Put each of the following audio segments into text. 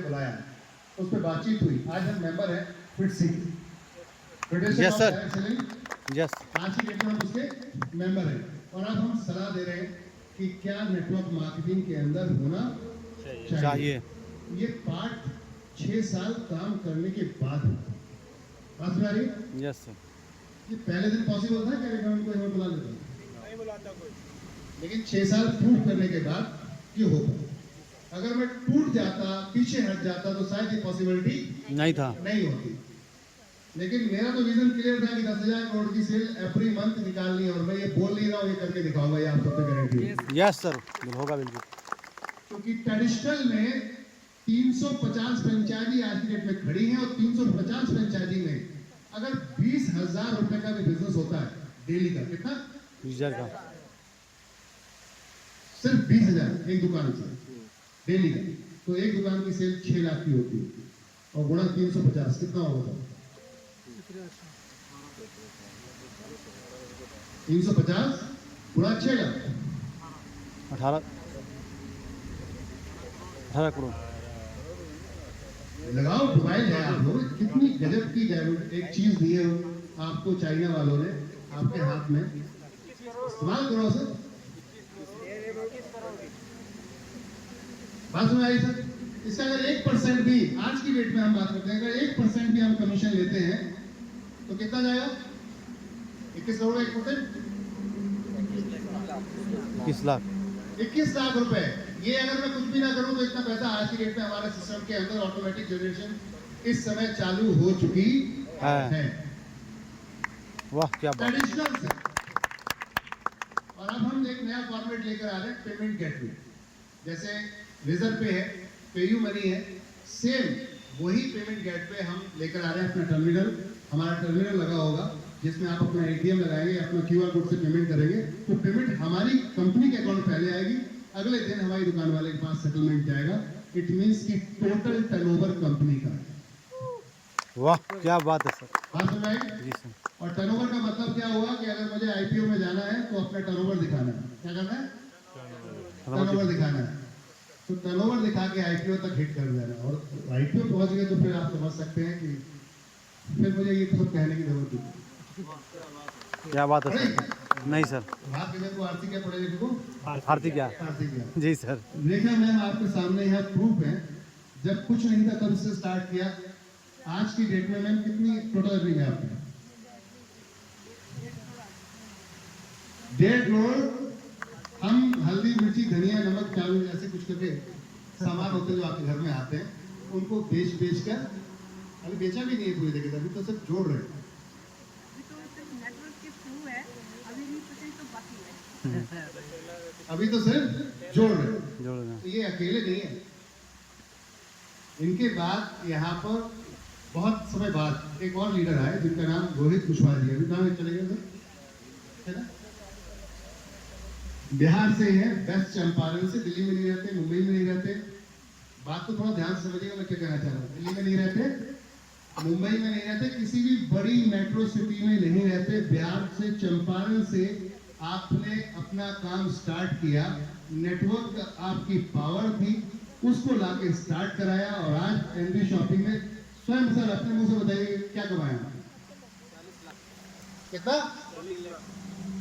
बुलाया, उस पर बातचीत हुई। आज हम मेंबर हैं फिटसी, यस सर, यस आज की डेट में हम उसके मेंबर हैं, और अब हम सलाह दे रहे हैं कि क्या नेटवर्क मार्केटिंग के अंदर होना चाहिए। ये पार्ट 6 साल काम करने के बाद बात सुना रही है। यस सर, ये पहले दिन पॉसिबल था क्या अकाउंट को बुला लेता, नहीं बुलाता कोई, लेकिन 6 साल प्रूव करने के बाद ये होगा। अगर मैं टूट जाता, पीछे हट जाता, तो शायद ये पॉसिबिलिटी नहीं था, नहीं होती। लेकिन मेरा तो विजन क्लियर था कि 10,000 करोड़ की सेल एवरी मंथ निकालनी है, और मैं ये बोल नहीं रहा हूँ, ये करके दिखाऊंगा, ये आप सबसे गारंटी। यस सर, होगा बिल्कुल। क्योंकि ट्रेडिशनल में 350 फ्रेंचाइजी आज की डेट में खड़ी है, और 350 फ्रेंचाइजी में अगर 20,000 रुपए का भी बिजनेस होता है डेली का, कितना 20,000 का, सिर्फ 20,000 एक दुकान से डेली का, तो एक दुकान की सेल 6 लाख की होती है, और गुणा 350 कितना होगा? 350 गुणा 6 लाख, 18 करोड़। लगाओ, मोबाइल है आप लोग, कितनी गजब की एक चीज दी है आपको चाइना वालों ने आपके हाथ में, इस्तेमाल करो सर। बात सुन आई सर? इसका अगर 1% भी आज की डेट में हम बात करते हैं, अगर 1% भी हम कमीशन लेते हैं तो कितना जाएगा? 21 करोड़ 1%, 21 लाख, 21 लाख रुपए। ये अगर मैं कुछ भी ना करूं तो इतना पैसा आज की डेट में हमारे सिस्टम के अंदर ऑटोमेटिक जनरेशन इस समय चालू हो चुकी है। वाह क्या बात। ट्रेडिशनल से, और अब हम एक नया फॉर्मेट लेकर आ रहे हैं, पेमेंट गेटवे। जैसे रिजर्व पे है, पेयू मनी है, सेम वही पेमेंट गेटवे हम लेकर आ रहे हैं। अपना टर्मिनल, हमारा टर्मिनल लगा होगा जिसमें आप अपना एटीएम लगाएंगे, अपना क्यूआर कोड से पेमेंट करेंगे, तो पेमेंट हमारी कंपनी के अकाउंट पहले आएगी, अगले दिन हमारी दुकान वाले के पास सेटलमेंट जाएगा। इट मींस कि टोटल टर्नओवर कंपनी का है। वाह क्या बात है सर। बात सुन रहे? जी सर। और टर्नओवर का मतलब क्या हुआ कि अगर मुझे आईपीओ में जाना है तो अपना टर्नओवर दिखाना है। क्या करना है? टर्नओवर दिखाना है। तो टर्नओवर दिखा के आईपीओ तक हिट कर देना, और आईपीओ पहुंच गए तो फिर आप समझ सकते हैं कि फिर मुझे ये सब कहने की जरूरत नहीं। क्या बात है सर। नहीं सर, बात किधर को, आरती क्या पड़ेगी को? आरती क्या? आरती क्या? जी सर। देखा मैम, आपके सामने यहाँ प्रूफ है, जब कुछ नहीं था तब से स्टार्ट किया, आज की डेट में मैम कितनी टोटल अर्निंग है आपकी? 1.5 करोड़। हम हल्दी, मिर्ची, धनिया, नमक, चावल ऐसे कुछ करके सामान होते जो आपके घर में आते हैं, उनको बेच कर, अभी बेचा भी नहीं है पूरी जगह, अभी तो सिर्फ जोड़ रहे हैं। अभी तो सिर्फ जोड़ रहे हैं, तो ये अकेले नहीं है। इनके बाद यहाँ पर बहुत समय बाद एक और लीडर आए जिनका नाम रोहित कुशवाहा जी, अभी नाम चले गए सर, है ना? बिहार से है, वेस्ट चंपारण से, दिल्ली में नहीं रहते, मुंबई में नहीं रहते। बात को थोड़ा ध्यान से समझिएगा मैं क्या कहना चाह रहा हूँ। दिल्ली में नहीं रहते, मुंबई में नहीं रहते, किसी भी बड़ी मेट्रो सिटी में नहीं रहते। बिहार से, चंपारण से आपने अपना काम स्टार्ट किया, नेटवर्क आपकी पावर थी, उसको लाके स्टार्ट कराया, और आज एनडी शॉपिंग में स्वयं सर अपने मुंह से बताइए क्या कमाया? कितना?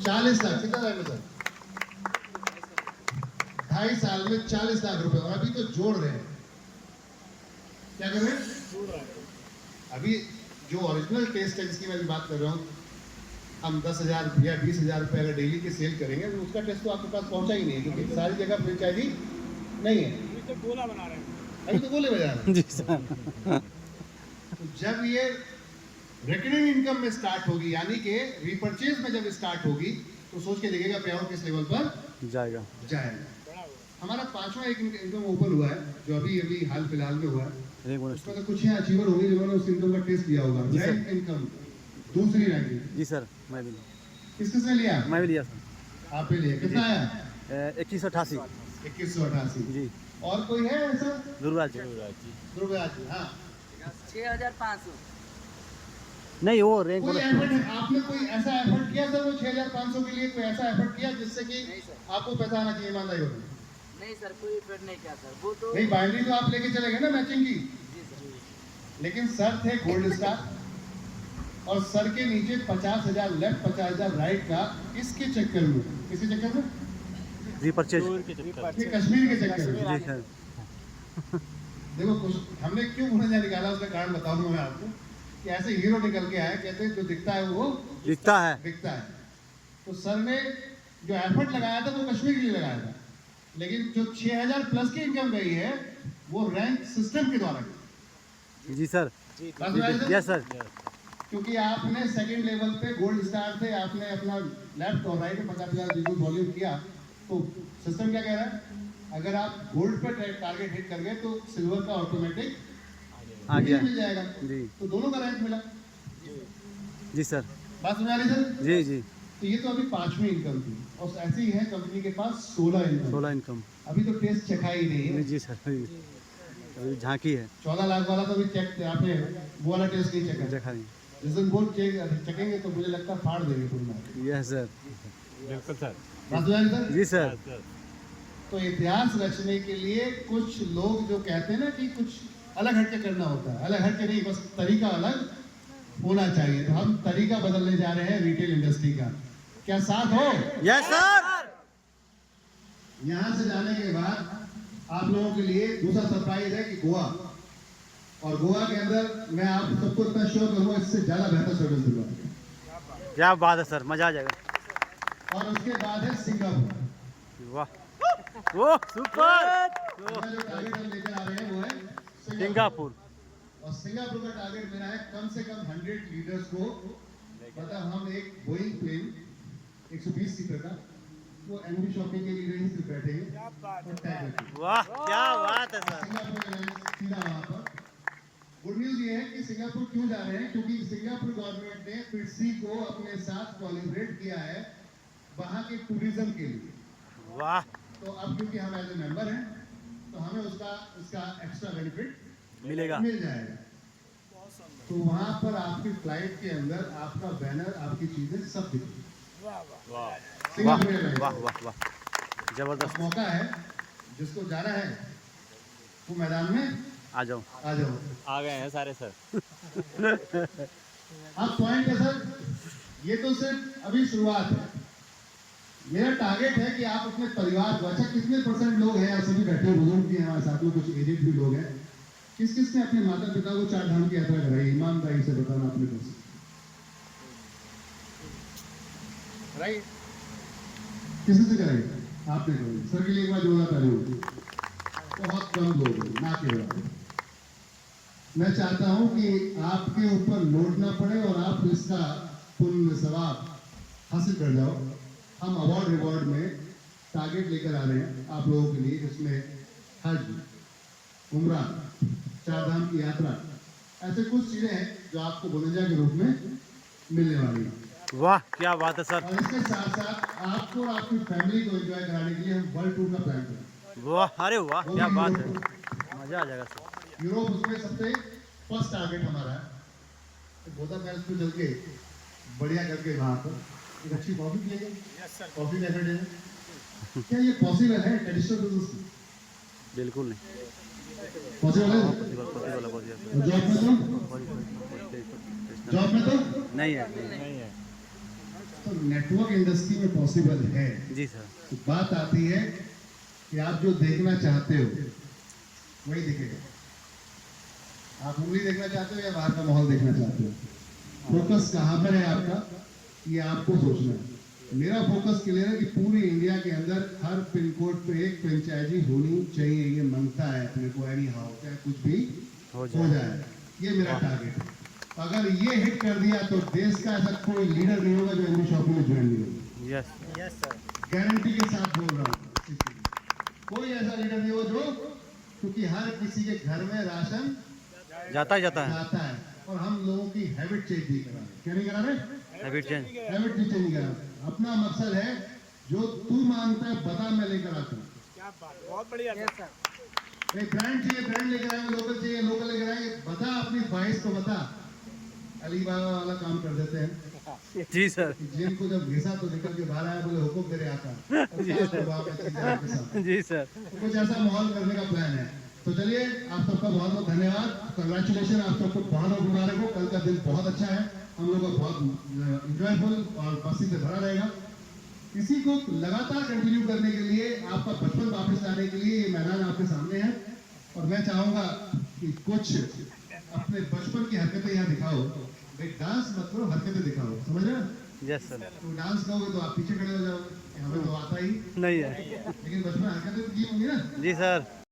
40 लाख। कितना टाइम सर? 2.5 साल में 40 लाख रुपए, और अभी तो जोड़ रहे हैं। क्या कर रहे हैं? अभी जो ओरिजिनल टेस्ट है जिसकी मैं बात कर रहा हूँ, हम 10,000 या 20,000 रुपए अगर डेली के सेल करेंगे तो उसका टेस्ट तो आपके पास पहुंचा ही नहीं है, क्योंकि सारी जगह फ्रेंचाइजी नहीं है। अभी तो गोला बना रहे हैं, अभी तो गोले बजा रहे हैं। जी सर। तो जब ये रिकरिंग इनकम में स्टार्ट होगी, यानी कि रिपर्चेज में जब स्टार्ट होगी, तो सोच के देखिएगा पेआउट किस लेवल पर जाएगा। हमारा 5वां एक इनकम ओपन हुआ है, जो अभी हाल फिलहाल में हुआ है। उसमें तो कुछ यहाँ अचीवर होंगे जिन्होंने उस इनकम का टेस्ट लिया होगा। रैंक इनकम दूसरी रैंकिंग। जी सर, मैं भी किसने लिया? मैं भी लिया सर। आप भी लिए? कितना आया? 2188। 2188 जी। और कोई है ऐसा? ध्रुवराज जी। हाँ 6500। नहीं वो रैंक कोई एफर्ट, आपने कोई ऐसा एफर्ट किया सर वो 6500 के लिए? कोई ऐसा एफर्ट किया जिससे कि आपको पैसा आना चाहिए ईमानदारी होगी? नहीं सर, कोई इफेक्ट नहीं किया सर, वो तो नहीं, बाइंड्री तो आप लेके चले गए ना मैचिंग की, जी सर। लेकिन सर थे गोल्ड स्टार और सर के नीचे 50,000 लेफ्ट 50,000 राइट का इसके चक्कर में, किसी चक्कर में, रीपर्चेज ये कश्मीर के चक्कर में। जी सर। देखो कुछ हमने क्यों मुनजा निकाला उसका कारण बताऊंगा मैं आपको कि ऐसे हीरो निकल के आए, कहते हैं जो दिखता है वो दिखता है। दिखता है। तो सर ने जो एफर्ट लगाया था वो कश्मीर के लिए लगाया था, लेकिन जो 6,000 प्लस की इनकम गई है वो रैंक सिस्टम के द्वारा गई। जी सर। बात समझ आई सर? Yes sir. क्योंकि आपने सेकंड लेवल पे गोल्ड स्टार थे, आपने अपना लेफ्ट और राइट में 50,000 वॉल्यूम किया, तो सिस्टम क्या कह रहा है, अगर आप गोल्ड पे टारगेट हिट कर गए तो सिल्वर का ऑटोमेटिक आ गया मिल जाएगा, जी। तो दोनों का रैंक मिला। जी सर। बात समझ आ रही सर? जी जी। तो ये तो अभी 5वीं इनकम थी और ऐसे ही है कंपनी के पास 16 इनकम। 16 इनकम। अभी तो टेस्ट चखा ही नहीं है। जी सर। अभी झांकी है। 14 लाख वाला तो अभी चेक आपने वो वाला टेस्ट नहीं चखा। देखा नहीं। जिस दिन बोल चखेंगे तो मुझे लगता है फाड़ देंगे पूरा। Yes sir. बिल्कुल सर। बात समझ आ रही सर? जी सर। तो इतिहास रचने के लिए कुछ लोग जो कहते हैं ना कि कुछ अलग हटके करना होता है, अलग हटके नहीं, बस तरीका अलग होना चाहिए। तो हम तरीका बदलने जा रहे हैं रिटेल इंडस्ट्री का। क्या साथ हो? Yes sir. यहाँ से जाने के बाद आप लोगों के लिए दूसरा सरप्राइज है कि गोवा, और गोवा के अंदर मैं आप सबको इतना श्योर करूंगा इससे ज्यादा बेहतर सर्विस दूंगा। क्या बात है सर, मजा आ जाएगा। और उसके बाद है सिंगापुर। वाह वो सुपर। मेरा जो टारगेट हम लेकर आ रहे हैं वो है सिंगापुर। और सिंगापुर का टारगेट मेरा है कम से कम 100 लीडर्स को, मतलब हम एक बोइंग प्लेन 120 सीटर का, वो एमडी शॉपिंग के लिए ही सिर्फ बैठेंगे और टैग रखेंगे। वाह क्या बात है सर। सिंगापुर का लैंड सीधा वहाँ पर। गुड न्यूज ये है कि सिंगापुर क्यों जा रहे हैं, क्योंकि सिंगापुर गवर्नमेंट ने फिटसी को अपने साथ कोलैबोरेट किया है वहाँ के टूरिज्म के लिए। वाह। तो अब क्योंकि हम एज ए मेंबर हैं तो हमें इसका एक्स्ट्रा बेनिफिट मिलेगा। मिल जाएगा। तो वहाँ पर आपकी फ्लाइट के अंदर आपका बैनर, आपकी चीजें सब दिखेगी। वाह सिंगापुर एयरलाइंस। वाह वाह वाह अब जबरदस्त। मौका है, जिसको जाना है वो मैदान में आ जाओ। आ जाओ। आ गए हैं सारे सर। अब पॉइंट है सर, ये तो सिर्फ अभी शुरुआत है। मेरा टारगेट है कि आप अपने परिवार को, अच्छा कितने % लोग हैं, सभी बैठे बुजुर्ग भी हैं हमारे साथ में, कुछ एजेड भी लोग हैं, किस किस ने अपने माता पिता को 4 धाम की यात्रा कराई, ईमानदारी से बताना अपने को। राइट, किसी से कराई? आपने कराई। सर के लिए एक बार जोरदार ताली होगी। बहुत कम लोग हैं, ना केवल। मैं चाहता हूं कि आपके ऊपर लोड ना पड़े और आप इसका पुण्य सवाब हासिल कर जाओ। हम अवार्ड रिवॉर्ड में टारगेट लेकर आ रहे हैं आप लोगों के लिए, जिसमें हज, उम्रा, 4 धाम की यात्रा, ऐसे कुछ चीजें हैं जो आपको बोनजा के रूप में मिलने वाली हैं। वाह क्या बात है सर। और इसके साथ साथ आपको और आपकी फैमिली को एंजॉय कराने के लिए हम वर्ल्ड टूर का प्लान कर रहे हैं। वाह अरे वाह वो क्या भी बात यूरोप है, मजा आ जाएगा सर। यूरोप उसमें सबसे फर्स्ट टारगेट हमारा है। तो बोधा पैलेस पे चल के बढ़िया करके वहाँ पर एक अच्छी कॉफी पिएंगे। कॉफी लेकर देंगे। क्या ये पॉसिबल है ट्रेडिशनल बिजनेस? बिल्कुल नहीं। पॉसिबल है? जॉब में तो नहीं है। नहीं है। तो नेटवर्क इंडस्ट्री में पॉसिबल है। जी सर। तो बात आती है कि आप जो देखना चाहते हो वही दिखेगा। आप मूवी देखना चाहते हो या बाहर का माहौल देखना चाहते हो? फोकस कहाँ पर है आपका, ये आपको सोचना है। मेरा फोकस क्लियर है कि पूरी इंडिया के अंदर हर पिन कोड पे एक फ्रेंचाइजी होनी चाहिए। ये मांगता है अपने को, एनी हाउ, चाहे कुछ भी हो जाए। ये मेरा टारगेट है। अगर ये हिट कर दिया तो देश का ऐसा कोई लीडर नहीं होगा जो एमडी शॉपिंग में ज्वाइन नहीं होगा। Yes sir. गारंटी के साथ बोल रहा हूँ, कोई ऐसा लीडर नहीं हो जो, क्योंकि हर किसी के घर में राशन जाता है आता है और हम लोगों की हैबिट चेंज नहीं करा रहे। क्या नहीं करा रहे? Habit change. हैबिट नहीं चेंज करा रहे। अपना मकसद है जो तू मांगता है बता, मैं लेकर आता हूँ। क्या बात, बहुत बढ़िया सर। एक ब्रांड चाहिए, ब्रांड लेकर आएंगे, लोकल चाहिए, लोकल लेकर आएंगे, बता अपनी ख्वाहिश को बता। अली बाबा वाला काम कर देते हैं। जी सर कि जेल को जब घिसा तो निकल के बाहर आया, बोले हुकुम तेरे आका, और क्या करूं आप ऐसी जगह के साथ। जी सर तो कुछ ऐसा माहौल करने का प्लान है। तो चलिए, आप सबका बहुत बहुत धन्यवाद, कंग्रेचुलेशन, आप सबको बहुत बहुत मुबारक हो। कल का दिन बहुत अच्छा है, हम लोग का बहुत इंजॉयफुल और मस्ती से भरा रहेगा। इसी को लगातार कंटिन्यू करने के लिए, आपका बचपन वापस लाने के लिए ये मैदान आपके सामने है। और मैं चाहूंगा कि कुछ अपने बचपन की हरकतें यहाँ दिखाओ। भाई डांस मत करो, हरकतें दिखाओ, समझ रहे हो? यस सर तो डांस करोगे तो आप पीछे खड़े हो जाओगे, हमें तो आता ही, नहीं है लेकिन बचपन हरकतें तो की होंगी ना। जी सर